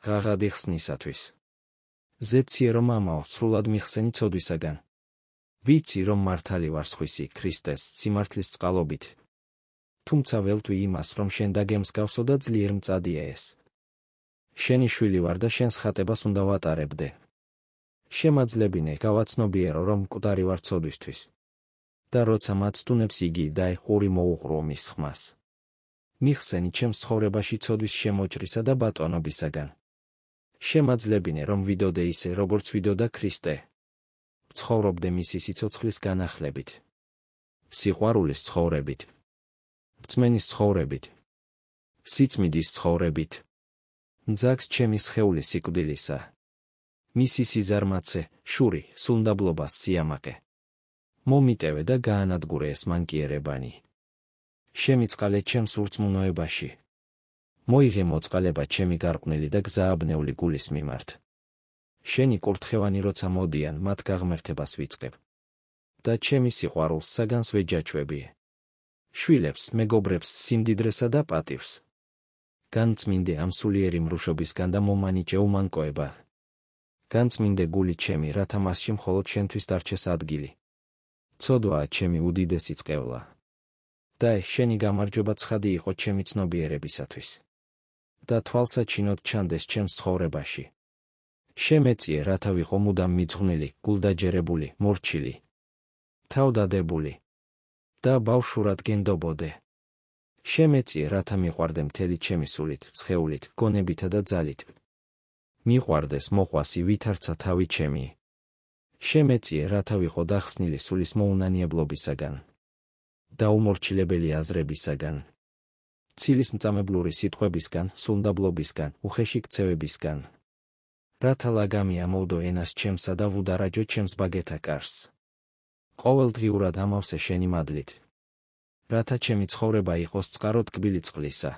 ღაღადი ხსნისათვის. ზეციე რომ ამაო, სრულად მიხსენი ცოდვისაგან. ვიცი რომ მართალი ვარ სხვისი, ქრისტეს, სიმართლის წყალობით. თუმცა ველტვი იმას, რომ შენ დაგემსგავსო და ძლიერ მწადია ეს. შენი შვილი ვარ და შენს ხატებას უნდა ვატარებდე. შემაძლებინე, გავაცნობიერო, რომ მკვდარი ვარ ცოდვისთვის. და როცა მაცდუნებს იგი დაეხური მოუღრო მის ხმას. მიხსენი ჩემს ცხოვრებაში ცოდვის შემოჭრისა და ბატონობისაგან. შემაძლებინე, რომ ვიდოდე ისე, როგორც ვიდოდა ქრისტე. ვცხოვრობდე მისი სიცოცხლის განახლებით. სიყვარულის ცხოვრებით. რწმენის ცხოვრებით. სიწმიდის ცხოვრებით. მძაგს ჩემი სხეული სიკვდილისა. მისი სიზარმაცე, შური, სულნდაბლობა, სიამაყე. მომიტევე და გაანადგურე ეს მანკიერებანი. შემიწყალე ჩემს ურწმუნოებაში. მოიღე მოწყალება ჩემი გარყვნილი და გზააბნეული გულის მიმართ. შენი კურთხევანი როცა მოდიან, მათ გაღმერთებას ვიწყებ. და ჩემი სიყვარულს საგანს ვეჯაჩვებიე. შვილებს, მეგობრებს, სიმდიდრესა და პატივს. განწმინდე ამ სულიერი მრუშობისგან და მომანიჭე უმანკოება. განწმინდე გული ჩემი, რათა მასში მხოლოდ შენთვის დარჩეს ადგილი. ცოდვაა ჩემი უდიდესი წყევლა. და შენი გამარჯობა ცხადი იყო ჩემი ცნობიერებისათვის. და თვალსაჩინოდ ჩანდეს ჩემს ცხოვრებაში. შემეწიე, რათა ვიყო მუდამ მიძღვნილი, გულდაჯერებული, მორჩილი. თავდადებული. და ბავშვურად გენდობოდე. შემეწიე, რათა მიყვარდე მთელი ჩემი სულით, სხეულით, გონებითა და ძალით. მიყვარდეს მოყვასი ვითარცა თავი ჩემი. შემეწიე, რათა ვიყო დახსნილი სულის მოუნანიებლობისაგან. და უმორჩილებელი აზრებისაგან. ცილის მწამებლური სიტყვებისგან, სულნდაბლობისგან, უხეში ქცევებისგან. რათა ლაგამი ამოვდო ენას ჩემსა და ვუდარაჯო ჩემს ბაგეთა კარს. ყოველდღიურად ამავსე შენი მადლით. რათა ჩემი ცხოვრება იყოს წყარო ტკბილი წყლისა.